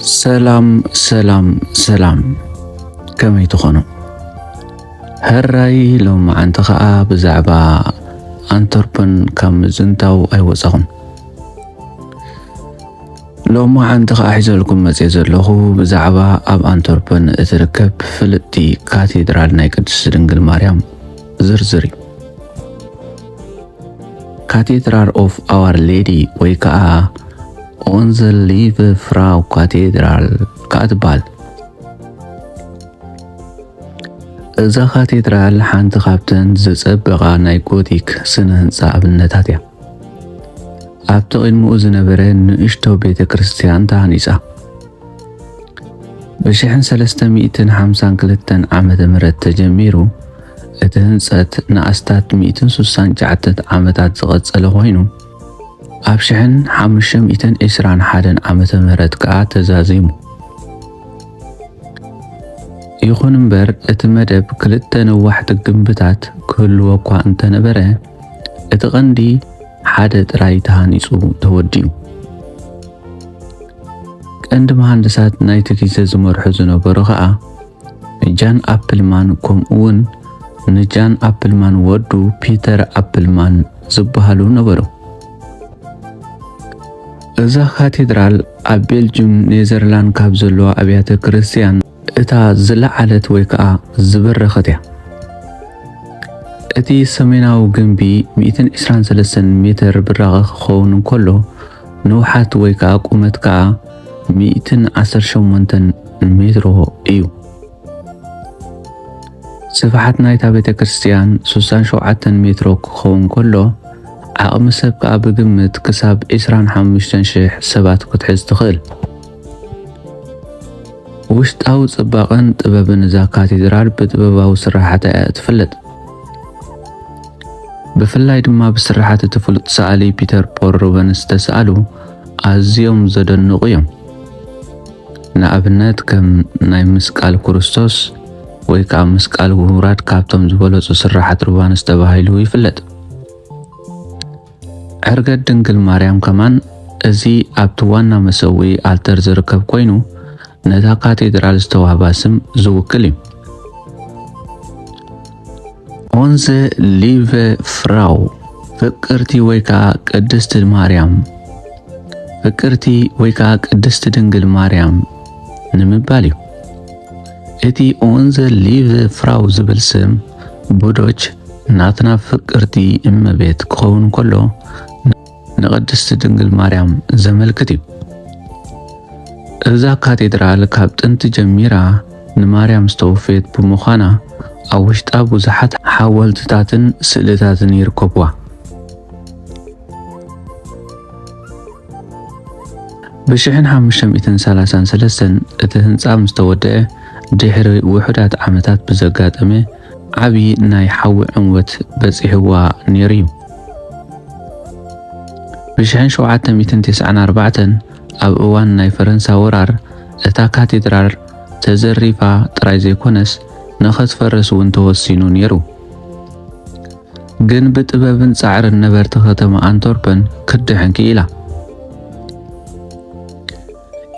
ሰላም ከመይ ትኾኑ? هراي لو ما أنت خاء بزعبة أنتربن كم زنتاو أي وصهم لو ما أنت خاء حزلكم مزيزر له بزعبة أب أنتربن تركب فلتي كاتدرال نايكدس دنجل مريم زرزري Cathedral of Our Lady ወይ ከዓ Onze Lieve Frau Cathedral ካትባል እዛ ካቴድራል ሓንቲ ካብተን ዝጸበቓ ናይ ጎቲክ ስነ ህንፃ ኣብነታት እያ። ኣብቲ ቅድሚኡ ዝነበረ ንእሽቶ ቤተ ክርስቲያን ተሃኒፃ ብ1352 ዓመተ ምህረት ተጀሚሩ እቲ ህንፀት ንኣስታት 169 ዓመታት ዝቐፀለ ኮይኑ ኣብ 1521 ዓመተ ምህረት ከዓ ተዛዚሙ። ይኹን እምበር እቲ መደብ ክልተ ነዋሕቲ ግንብታት ክህልዎ እኳ እንተነበረ እቲ ቀንዲ ሓደ ጥራይ ተሃኒፁ ተወዲኡ። ቀንዲ መሃንድሳት ናይቲ ግዜ ዝመርሑ ዝነበሩ ከዓ ጃን ኣፕልማን ከምኡውን ንጃን ኣፕልማን ወዱ ፒተር ኣፕልማን ዝበሃሉ ነበሩ። እዛ ካቴድራል ኣብ ቤልጅየም ኔዘርላንድ ካብ ዘለዋ ኣብያተ ክርስቲያን እታ ዝለዓለት ወይ ከዓ ዝበረኸት እያ። እቲ ሰሜናዊ ግንቢ 123 ሜትር ብራቐ ክኸውን እንከሎ ንውሓት ወይ ከዓ ቁመት ከዓ 118 ሜትሮ እዩ። ስፍሓት ናይታ ቤተ ክርስቲያን 67 ሜትሮ ክኸውን ከሎ ዓቕሚ ሰብ ከዓ ብግምት ክሳብ 25,000 ሰባት ክትሕዝ ትኽእል። ውሽጣዊ ጽባቐን ጥበብን እዛ ካቴድራል ብጥበባዊ ስራሕታ ትፍለጥ። ብፍላይ ድማ ብስራሕቲ እቲ ፍሉጥ ሰዓሊ ፒተር ፖል ሩበንስ ዝተሰኣሉ ኣዝዮም ዘደንቑ እዮም። ንኣብነት ከም ናይ መስቃል ክርስቶስ ወይ ከዓ መስቃል ውሁራት ካብቶም ዝበለፁ ስራሓት ሩበንስ ተባሂሉ ይፍለጥ። ዕርገት ድንግል ማርያም ከማን እዚ ኣብቲ ዋና መሰዊ ኣልተር ዝርከብ ኮይኑ ነታ ካቴድራል ዝተዋህባ ስም ዝውክል እዩ። ኦንዘ ሊቨ ፍራው ፍቅርቲ ወይ ከዓ ቅድስቲ ማርያም፣ ፍቅርቲ ወይ ከዓ ቅድስቲ ድንግል ማርያም ንምባል እዩ። እቲ ኦንዘ ሊቨ ፍራው ዝብል ስም ቡዶች ናትና ፍቅርቲ እመቤት ክኸውን ከሎ ንቅድስቲ ድንግል ማርያም ዘመልክት እዩ። እዛ ካቴድራል ካብ ጥንቲ ጀሚራ ንማርያም ዝተወፈየት ብምዃና ኣብ ውሽጣ ብዙሓት ሓወልትታትን ስእልታትን ይርከብዋ። ብ1533 እቲ ህንፃ ምስ ተወድአ ድሕሪ ውሑዳት ዓመታት ብዘጋጠመ ዓብዪ ናይ ሓዊ ዕንወት በፂሕዋ ነይሩ እዩ። ብ1794 ኣብ እዋን ናይ ፈረንሳ ወራር እታ ካቴድራል ተዘሪፋ ጥራይ ዘይኮነስ ንኽትፈርስ እውን ተወሲኑ ነይሩ። ግን ብጥበብን ጻዕርን ነበርቲ ከተማ ኣንትወርፐን ክድሕን ክኢላ።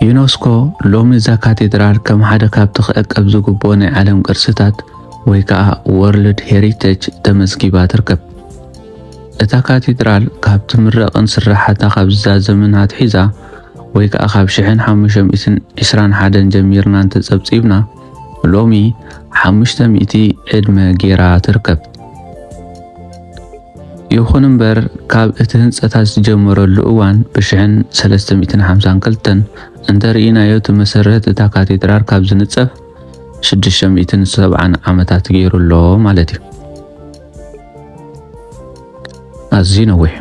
ዩኔስኮ ሎሚ እዛ ካቴድራል ከም ሓደ ካብቲ ክዕቀብ ዝግብኦ ናይ ዓለም ቅርስታት ወይ ከዓ ወርልድ ሄሪቴጅ ተመዝጊባ ትርከብ። እታ ካቴድራል ካብ ትምረቕን ስራሕታ ካብ ዝዛዘምን ሒዛ ወይ ከዓ ካብ 1521 ጀሚርና እንተጸብጺብና ሎሚ 500 ዕድመ ጌራ ትርከብ። ይኹን እምበር ካብ እቲ ህንፀታት ዝጀመረሉ እዋን ብ1352 እንተርኢናዮ እቲ መሰረት እታ ካቴድራል ካብ ዝንጸፍ 670 ዓመታት ገይሩሎ ማለት እዩ። ኣዝዩ ነዊሕ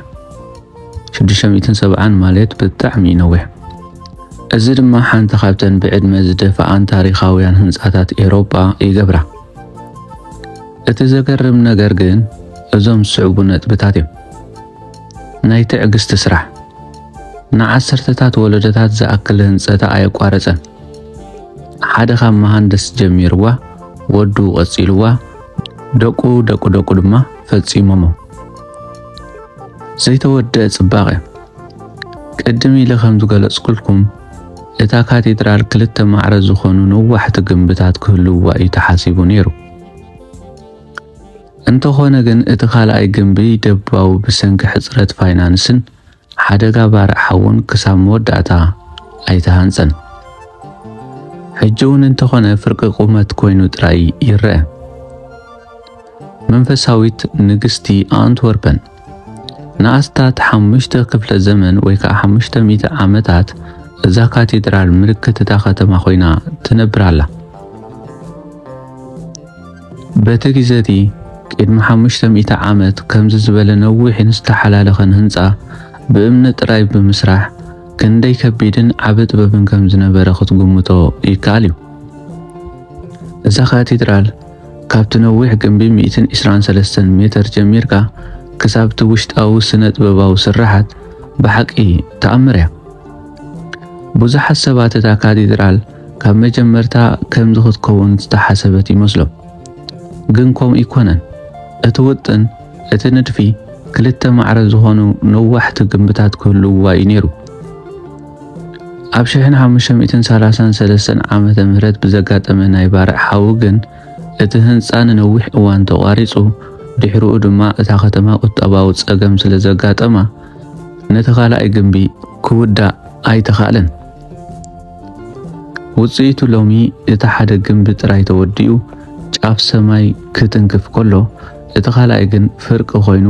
670 ማለት ብጣዕሚ ነዊሕ። እዚ ድማ ሓንቲ ካብተን ብዕድመ ዝደፍኣን ታሪኻውያን ህንፃታት ኤውሮጳ ይገብራ። እቲ ዘገርም ነገር ግን እዞም ዝስዕቡ ነጥብታት እዮም። ናይ ትዕግስቲ ስራሕ ንዓሰርተታት ወለዶታት ዝኣክል ህንፀታ ኣየቋረፀን። ሓደ ካብ መሃንድስ ጀሚርዋ ወዱ ቀፂልዋ ደቁ ድማ ፈፂሞሞ ዘይተወደأ ጽባቐ ቅድም ኢለ ከም ዝገለጽኩልኩም እታ ካቴድራል ክልተ ማዕረ ዝኾኑ ነዋሕቲ ግንብታት ክህልውዋ እዩ ተሓሲቡ ነይሩ። እንተኾነ ግን እቲ ካልኣይ ግንቢ ደባዊ ብሰንኪ ሕፅረት ፋይናንስን ሓደጋ ባርዕ ሓውን ክሳብ መወዳእታ ኣይተሃንፀን። ሕጂ እውን እንተኾነ ፍርቂ ቁመት ኮይኑ ጥራይ ይርአ። መንፈሳዊት ንግስቲ ኣንትወርፐን ንኣስታት 5 ክፍለ ዘመን ወይ ከዓ 500 ዓመታት እዛ ካቴድራል ምልክት እታ ከተማ ኮይና ትነብር ኣላ። በቲ ግዜ እቲ ቅድሚ 500 ዓመት ከምዚ ዝበለ ነዊሕን ዝተሓላለኸን ህንፃ ብእምኒ ጥራይ ብምስራሕ ክንደይ ከቢድን ዓብ ጥበብን ከም ዝነበረ ክትግምቶ ይከኣል እዩ። እዛ ካቴድራል ካብቲ ነዊሕ ግንቢ 123 ሜትር ጀሚርካ ክሳብቲ ውሽጣዊ ስነ ጥበባዊ ስራሓት ብሓቂ ተኣምር እያ። ብዙሓት ሰባት እታ ካቴድራል ካብ መጀመርታ ከምዚ ክትከውን ዝተሓሰበት ይመስሎም፣ ግን ከምኡ ይኮነን። እቲ ውጥን እቲ ንድፊ ክልተ ማዕረ ዝኾኑ ነዋሕቲ ግንብታት ክህልውዋ እዩ ነይሩ። ኣብ 1533 ዓመተ ምህረት ብዘጋጠመ ናይ ባርዕ ሓዊ ግን እቲ ህንፃ ንነዊሕ እዋን ተቋሪፁ፣ ድሕሪኡ ድማ እታ ከተማ ቁጠባዊ ፀገም ስለ ዘጋጠማ ነቲ ካልኣይ ግንቢ ክውዳእ ኣይተኻእለን። ውፅኢቱ ሎሚ እቲ ሓደ ግንቢ ጥራይ ተወዲኡ ጫፍ ሰማይ ክትንክፍ ከሎ እቲ ካልኣይ ግን ፍርቂ ኮይኑ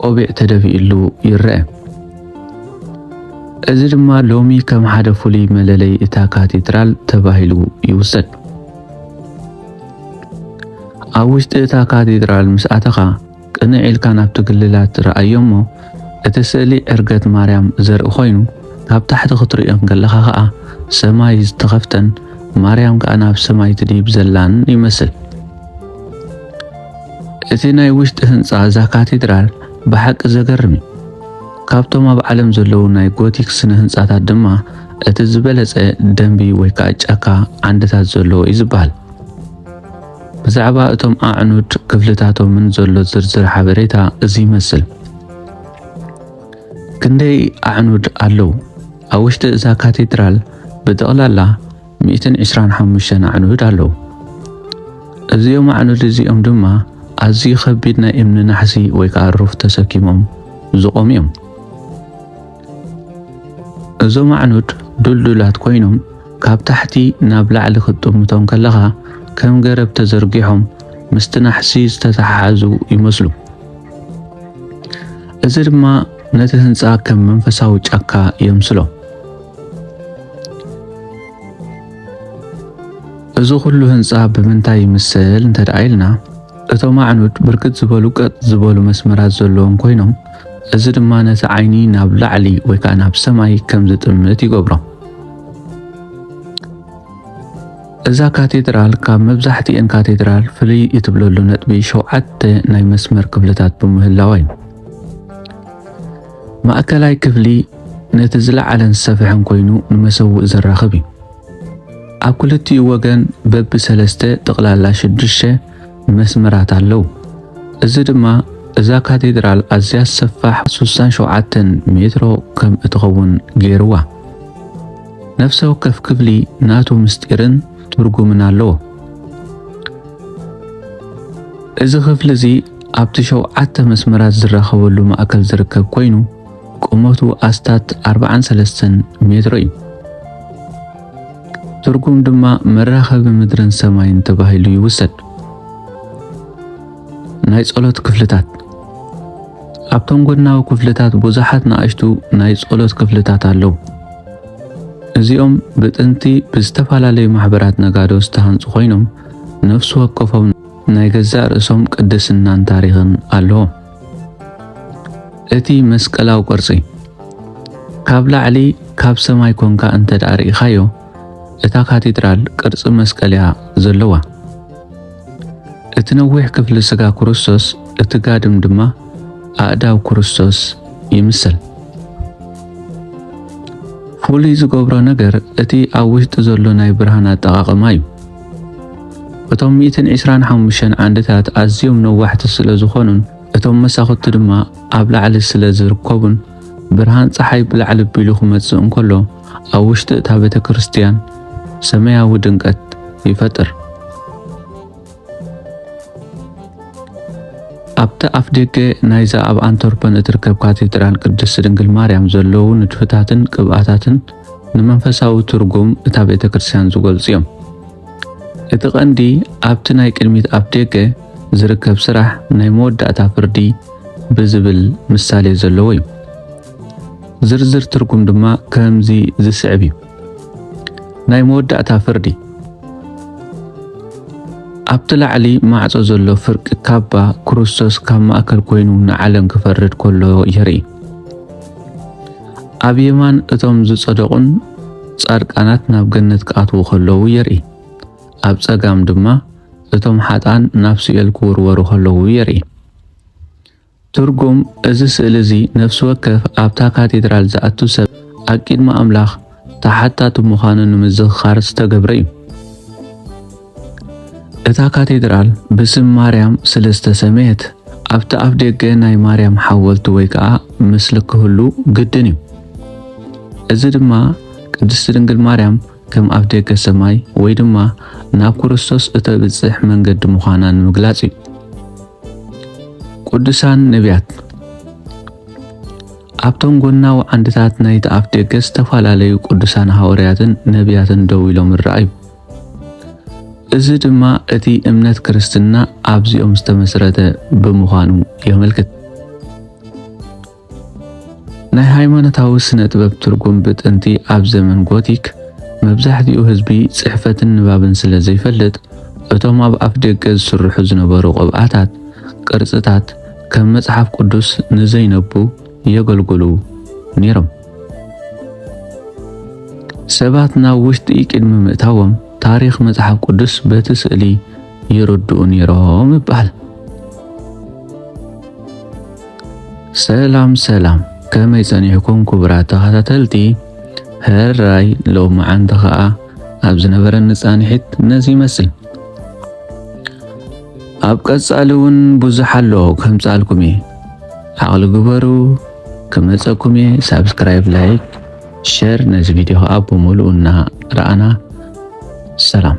ቆቢዕ ተደፊኡሉ ይርአ። እዚ ድማ ሎሚ ከም ሓደ ፍሉይ መለለይ እታ ካቴድራል ተባሂሉ ይውሰድ። ኣብ ውሽጢ እታ ካቴድራል ምስ ኣተኻ ቅንዕ ኢልካ ናብቲ ግልላት ትረኣዮሞ እቲ ስእሊ ዕርገት ማርያም ዘርኢ ኮይኑ ካብ ታሕቲ ክትሪኦን ከለኻ ከዓ ሰማይ ዝተኸፍተን ማርያም ከዓ ናብ ሰማይ ትድይብ ዘላን ይመስል። እቲ ናይ ውሽጢ ህንፃ እዛ ካቴድራል ብሓቂ ዘገርም እዩ። ካብቶም ኣብ ዓለም ዘለዉ ናይ ጎቲክ ስነ ህንፃታት ድማ እቲ ዝበለፀ ደንቢ ወይ ከዓ ጫካ ዓንድታት ዘለዎ እዩ ዝበሃል። ብዛዕባ እቶም ኣዕኑድ ክፍልታቶምን ዘሎ ዝርዝር ሓበሬታ እዚ ይመስል። ክንደይ ኣዕኑድ ኣለዉ? ኣብ ውሽጢ እዛ ካቴድራል ብጠቕላላ 125 ኣዕኑድ ኣለዉ። እዚኦም ኣዕኑድ እዚኦም ድማ ኣዝዩ ከቢድ ናይ እምኒ ናሕሲ ወይ ከዓ ሩፍ ተሰኪሞም ዝቆሙ እዮም። እዞም ኣዕኑድ ዱልዱላት ኮይኖም ካብ ታሕቲ ናብ ላዕሊ ክትጥምቶም ከለኻ ከም ገረብ ተዘርጊሖም ምስቲ ናሕሲ ዝተተሓሓዙ ይመስሉ። እዚ ድማ ነቲ ህንፃ ከም መንፈሳዊ ጫካ የምስሎ። እዚ ኩሉ ህንፃ ብምንታይ ይምስል እንተደኣ ኢልና እቶም ኣዕኑድ ብርክት ዝበሉ ቀጥ ዝበሉ መስመራት ዘለዎም ኮይኖም እዚ ድማ ነቲ ዓይኒ ናብ ላዕሊ ወይ ከዓ ናብ ሰማይ ከም ዝጥምት ይገብሮ። እዛ ካቴድራል ካብ መብዛሕትአን ካቴድራል ፍልይ እትብለሉ ነጥቢ 7 ናይ መስመር ክፍልታት ብምህላዋ እዩ። ማእከላይ ክፍሊ ነቲ ዝለዓለን ዝሰፍሐን ኮይኑ ንመሰውእ ዘራኽብ እዩ። ኣብ ክልቲኡ ወገን በቢ 3 ጠቕላላ 6 መስመራት ኣለዉ። እዚ ድማ እዛ ካቴድራል ኣዝያ ሰፋሕ 67 ሜትሮ ከም እትኸውን ገይርዋ። ነፍሲ ወከፍ ክፍሊ ናቱ ምስጢርን ትርጉምን ኣለዎ። እዚ ክፍሊ እዚ ኣብቲ 7 መስመራት ዝራኸበሉ ማእከል ዝርከብ ኮይኑ ቁመቱ ኣስታት 43 ሜትሮ እዩ። ትርጉም ድማ መራኸቢ ምድርን ሰማይን ተባሂሉ ይውሰድ። ናይ ጸሎት ክፍልታት ኣብቶም ጎናዊ ክፍልታት ብዙሓት ንኣሽቱ ናይ ጸሎት ክፍልታት ኣለዉ። እዚኦም ብጥንቲ ብዝተፈላለዩ ማሕበራት ነጋዶ ዝተሃንጹ ኮይኖም ነፍሲ ወከፎም ናይ ገዛእ ርእሶም ቅድስናን ታሪኽን ኣለዎም። እቲ መስቀላዊ ቅርጺ ካብ ላዕሊ ካብ ሰማይ ኮንካ እንተደኣ ርኢኻዮ እታ ካቴድራል ቅርጺ መስቀል እያ ዘለዋ። እቲ ነዊሕ ክፍሊ ስጋ ክርስቶስ እቲ ጋድም ድማ ኣእዳው ክርስቶስ ይምሰል። ፍሉይ ዝገብሮ ነገር እቲ ኣብ ውሽጢ ዘሎ ናይ ብርሃን ኣጠቓቕማ እዩ። እቶም 125 ዓንድታት ኣዝዮም ነዋሕቲ ስለ ዝኾኑን እቶም መሳኹቲ ድማ ኣብ ላዕሊ ስለ ዝርከቡን ብርሃን ፀሓይ ብላዕሊ ቢሉ ክመጽእ እንከሎ ኣብ ውሽጢ እታ ቤተ ክርስቲያን ሰማያዊ ድምቀት ይፈጥር። ኣብቲ ኣፍ ደገ ናይዛ ኣብ ኣንተርፐን እትርከብ ካቴድራል ቅድስት ድንግል ማርያም ዘለዉ ንድፍታትን ቅብኣታትን ንመንፈሳዊ ትርጉም እታ ቤተ ክርስቲያን ዝገልጹ እዮም። እቲ ቀንዲ ኣብቲ ናይ ቅድሚት ኣፍ ደገ ዝርከብ ስራሕ ናይ መወዳእታ ፍርዲ ብዝብል ምሳሌ ዘለዎ እዩ። ዝርዝር ትርጉም ድማ ከምዚ ዝስዕብ እዩ። ናይ መወዳእታ ፍርዲ ኣብቲ ላዕሊ ማዕጾ ዘሎ ፍርቂ ካባ ክርስቶስ ካብ ማእከል ኮይኑ ንዓለም ክፈርድ ከሎ የርኢ። ኣብ የማን እቶም ዝጸደቁን ጻድቃናት ናብ ገነት ክኣትዉ ከለዉ የርኢ። ኣብ ጸጋም ድማ እቶም ሓጣን ናብ ሲኦል ክውርወሩ ከለዉ የርኢ። ትርጉም እዚ ስእሊ እዚ ነፍሲ ወከፍ ኣብታ ካቴድራል ዝኣቱ ሰብ ኣብ ቅድሚ ኣምላኽ ተሓታቱ ምዃኑ ንምዝኽኻር ዝተገብረ እዩ። እታ ካቴድራል ብስም ማርያም ስለ ዝተሰመየት ኣብቲ ኣፍ ደገ ናይ ማርያም ሓወልቲ ወይ ከዓ ምስሊ ክህሉ ግድን እዩ። እዚ ድማ ቅድስቲ ድንግል ማርያም ከም ኣፍ ደገ ሰማይ ወይ ድማ ናብ ክርስቶስ እተብጽሕ መንገዲ ምዃና ንምግላጽ እዩ። ቅዱሳን ነቢያት ኣብቶም ጎናዊ ዓንድታት ናይቲ ኣፍ ደገ ዝተፈላለዩ ቅዱሳን ሃዋርያትን ነቢያትን ደው ኢሎም ይረኣዩ። እዚ ድማ እቲ እምነት ክርስትና ኣብዚኦም ዝተመስረተ ብምዃኑ የመልክት። ናይ ሃይማኖታዊ ስነ ጥበብ ትርጉም ብጥንቲ ኣብ ዘመን ጎቲክ መብዛሕትኡ ህዝቢ ጽሕፈትን ንባብን ስለ ዘይፈልጥ እቶም ኣብ ኣፍ ደገ ዝስርሑ ዝነበሩ ቅብኣታት ቅርጽታት ከም መጽሓፍ ቅዱስ ንዘይነቡ የገልግሉ ነይሮም። ሰባት ናብ ውሽጢ ቅድሚ ምእታዎም ታሪኽ መጽሓፍ ቅዱስ በቲ ስእሊ ይርድኡ ነይሮም ይበሃል። ሰላም ሰላም፣ ከመይ ጸኒሕኩም ክቡራት ተኸታተልቲ? ህራይ ሎማዓንቲ ኸዓ ኣብ ዝነበረኒ ጻንሒት ነዚ ይመስል። ኣብ ቀጻሊ እውን ብዙሕ ኣሎ ከምጻልኩም እየ። ዓቕሊ ግበሩ ክመፀኩም እየ። ሳብስክራይብ፣ ላይክ፣ ሼር ነዚ ቪድዮ ከዓ ብምሉእና ረኣና። ሰላም።